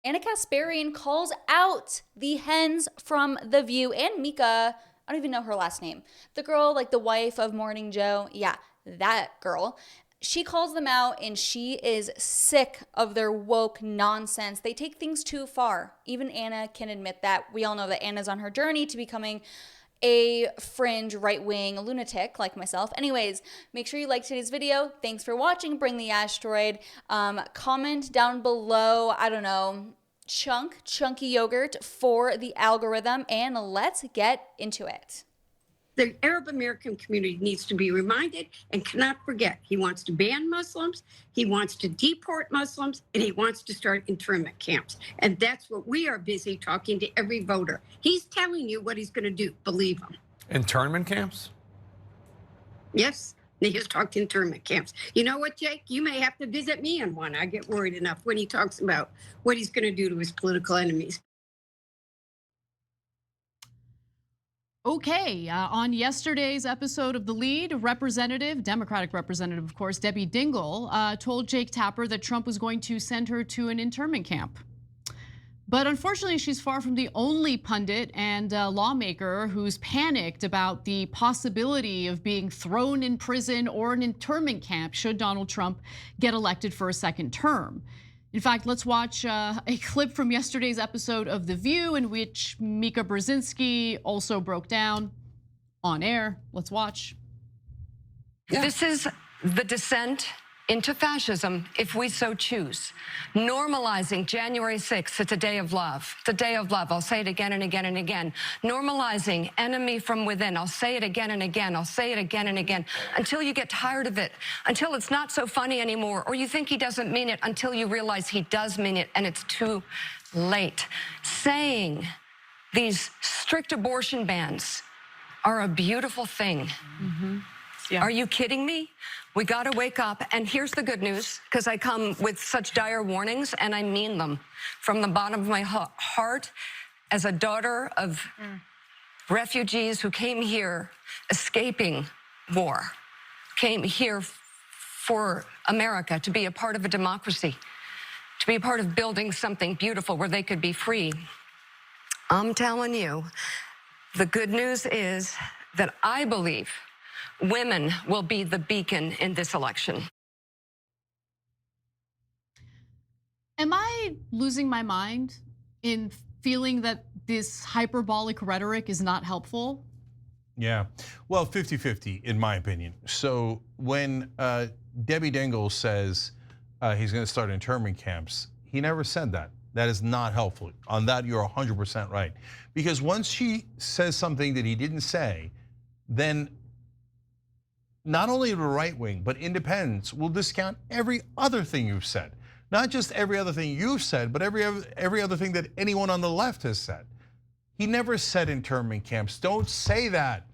Ana Kasparian calls out the hens from The View and Mika. I don't even know her last name. The girl, like the wife of Morning Joe. Yeah, that girl. She calls them out and she is sick of their woke nonsense. They take things too far. Even Ana can admit that. We all know that Ana's on her journey to becoming a fringe right-wing lunatic like myself. Anyways, make sure you like today's video. Thanks for watching Bring the Asteroid. Comment down below, I don't know, chunky yogurt for the algorithm, and let's get into it. The Arab American community needs to be reminded and cannot forget. He wants to ban Muslims, he wants to deport Muslims, and he wants to start internment camps. And that's what we are busy talking to every voter. He's telling you what he's going to do. Believe him. Internment camps? Yes, he has talked internment camps. You know what, Jake? You may have to visit me in one. I get worried enough when he talks about what he's going to do to his political enemies. Okay, on yesterday's episode of The Lead, Democratic representative, of course, Debbie Dingell, told Jake Tapper that Trump was going to send her to an internment camp. But unfortunately, she's far from the only pundit and lawmaker who's panicked about the possibility of being thrown in prison or an internment camp should Donald Trump get elected for a second term. In fact, let's watch a clip from yesterday's episode of The View in which Mika Brzezinski also broke down on air. Let's watch. This is the descent into fascism, if we so choose. Normalizing January 6th, it's a day of love. It's a day of love. I'll say it again and again and again. Normalizing enemy from within. I'll say it again and again. I'll say it again and again until you get tired of it, until it's not so funny anymore, or you think he doesn't mean it, until you realize he does mean it and it's too late. Saying these strict abortion bans are a beautiful thing. Yeah. Are you kidding me? We got to wake up. And here's the good news, because I come with such dire warnings, and I mean them from the bottom of my heart as a daughter of refugees who came here escaping war, came here for America to be a part of a democracy, to be a part of building something beautiful where they could be free. I'm telling you, the good news is that I believe women will be the beacon in this election. Am I losing my mind in feeling that this hyperbolic rhetoric is not helpful? Yeah, well, 50-50 in my opinion. So when Debbie Dingell says he's going to start internment camps, he never said that. That is not helpful. On that, you're 100% right. Because once she says something that he didn't say, then not only the right wing, but independents will discount every other thing you've said. Not just every other thing you've said, but every other thing that anyone on the left has said. He never said internment camps. Don't say that.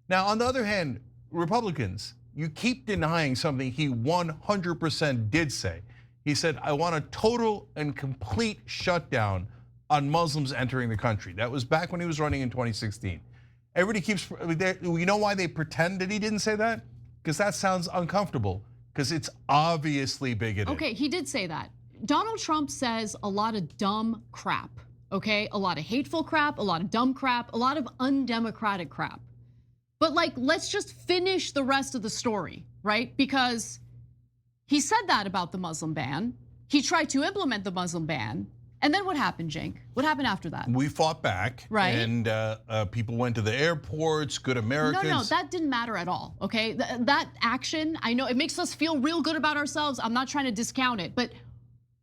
Now, on the other hand, Republicans, you keep denying something he 100% did say. He said, I want a total and complete shutdown on Muslims entering the country. That was back when he was running in 2016. Everybody keeps, you know why they pretend that he didn't say that? Because that sounds uncomfortable, because it's obviously bigoted. Okay, he did say that. Donald Trump says a lot of dumb crap, okay? A lot of hateful crap, a lot of dumb crap, a lot of undemocratic crap. But like, let's just finish the rest of the story, right? Because he said that about the Muslim ban. He tried to implement the Muslim ban. And then what happened, Cenk? What happened after that? We fought back, right? And people went to the airports, good Americans. No, that didn't matter at all, okay? That action, I know it makes us feel real good about ourselves. I'm not trying to discount it, but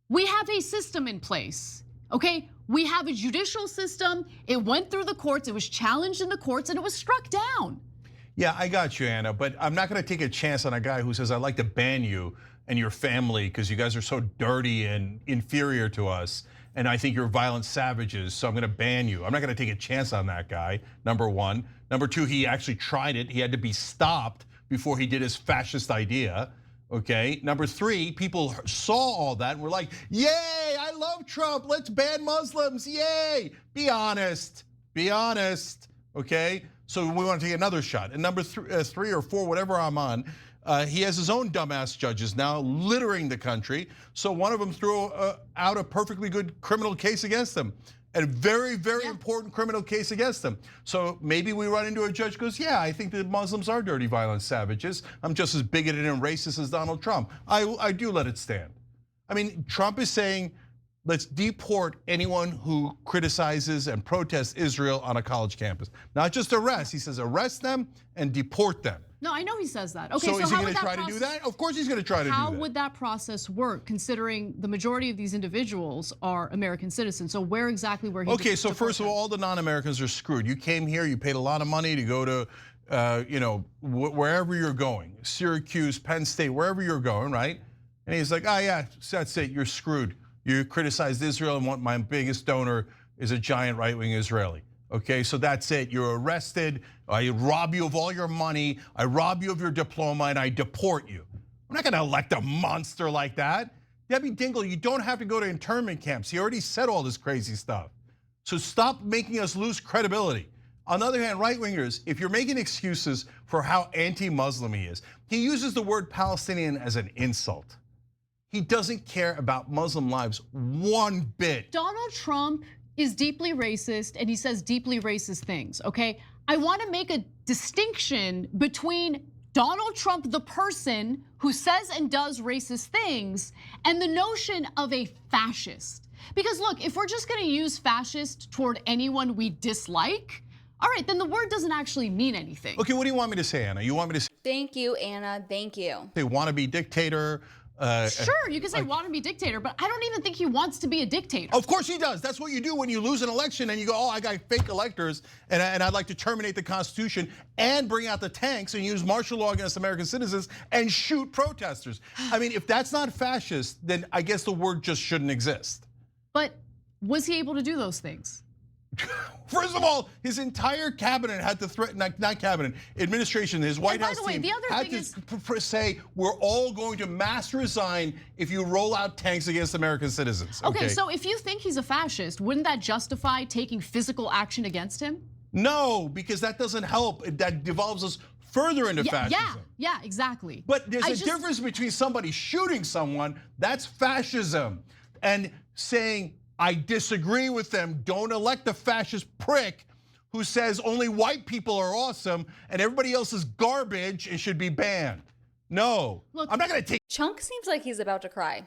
we have a system in place, okay? We have a judicial system. It went through the courts, it was challenged in the courts, and it was struck down. Yeah, I got you, Ana, but I'm not gonna take a chance on a guy who says, I'd like to ban you and your family because you guys are so dirty and inferior to us. And I think you're violent savages, so I'm gonna ban you. I'm not gonna take a chance on that guy, number one. Number two, he actually tried it. He had to be stopped before he did his fascist idea, okay? Number three, people saw all that and were like, yay, I love Trump, let's ban Muslims, yay. Be honest, okay? So we wanna take another shot. And number three or four, whatever I'm on, He has his own dumbass judges now littering the country. So one of them threw out a perfectly good criminal case against him. A very, very important criminal case against him. So maybe we run into a judge who goes, yeah, I think that Muslims are dirty, violent savages. I'm just as bigoted and racist as Donald Trump. I do let it stand. I mean, Trump is saying, let's deport anyone who criticizes and protests Israel on a college campus. Not just arrest, he says arrest them and deport them. No, I know he says that. Okay, so is he going to try to do that? Of course he's going to try to do that. How would that process work, considering the majority of these individuals are American citizens? So where exactly were he? Okay, so first of all the non-Americans are screwed. You came here, you paid a lot of money to go to, wherever you're going, Syracuse, Penn State, wherever you're going, right? And he's like, oh yeah, that's it, you're screwed. You criticized Israel and my biggest donor is a giant right-wing Israeli. Okay, so that's it. You're arrested. I rob you of all your money. I rob you of your diploma and I deport you. I'm not going to elect a monster like that. Debbie Dingell, you don't have to go to internment camps. He already said all this crazy stuff. So stop making us lose credibility. On the other hand, right-wingers, if you're making excuses for how anti-Muslim he is, he uses the word Palestinian as an insult. He doesn't care about Muslim lives one bit. Donald Trump is deeply racist and he says deeply racist things, okay? I want to make a distinction between Donald Trump, the person who says and does racist things, and the notion of a fascist. Because look, if we're just going to use fascist toward anyone we dislike, all right, then the word doesn't actually mean anything. Okay, what do you want me to say, Anna? You want me to say? Thank you, Anna, thank you. They want to be dictator. Sure, you can say wannabe dictator, but I don't even think he wants to be a dictator. Of course he does. That's what you do when you lose an election and you go, oh, I got fake electors and I'd like to terminate the Constitution and bring out the tanks and use martial law against American citizens and shoot protesters. I mean, if that's not fascist, then I guess the word just shouldn't exist. But was he able to do those things? First of all, his entire cabinet had to threaten, not cabinet, administration, his White House team had to say, we're all going to mass resign if you roll out tanks against American citizens. Okay, so if you think he's a fascist, wouldn't that justify taking physical action against him? No, because that doesn't help. That devolves us further into fascism. Yeah, exactly. But there's a difference between somebody shooting someone, that's fascism, and saying, I disagree with them. Don't elect a fascist prick who says only white people are awesome and everybody else is garbage and should be banned. No, look, I'm not gonna take Chunk seems like he's about to cry.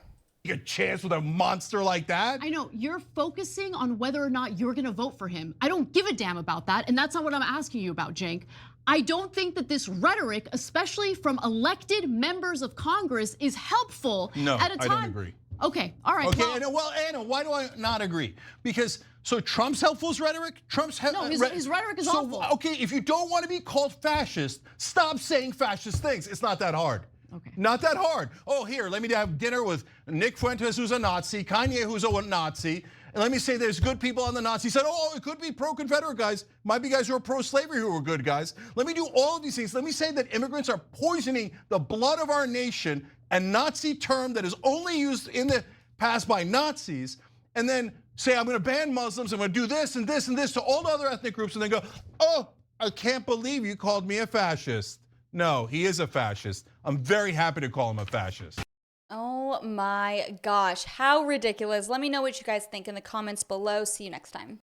A chance with a monster like that. I know, you're focusing on whether or not you're gonna vote for him. I don't give a damn about that, and that's not what I'm asking you about, Cenk. I don't think that this rhetoric, especially from elected members of Congress, is helpful at a time. I don't agree. Okay, all right. Okay, well, Anna, why do I not agree? Because, so Trump's helpful's rhetoric? No, his rhetoric is awful. Okay, if you don't want to be called fascist, stop saying fascist things. It's not that hard. Okay. Not that hard. Oh, here, let me have dinner with Nick Fuentes, who's a Nazi, Kanye, who's a Nazi, and let me say there's good people on the Nazi side. Oh, it could be pro-Confederate guys. Might be guys who are pro-slavery who are good guys. Let me do all of these things. Let me say that immigrants are poisoning the blood of our nation, a Nazi term that is only used in the past by Nazis, and then say I'm gonna ban Muslims, I'm gonna do this and this and this to all the other ethnic groups, and then go, oh, I can't believe you called me a fascist. No, he is a fascist. I'm very happy to call him a fascist. Oh my gosh, how ridiculous. Let me know what you guys think in the comments below. See you next time.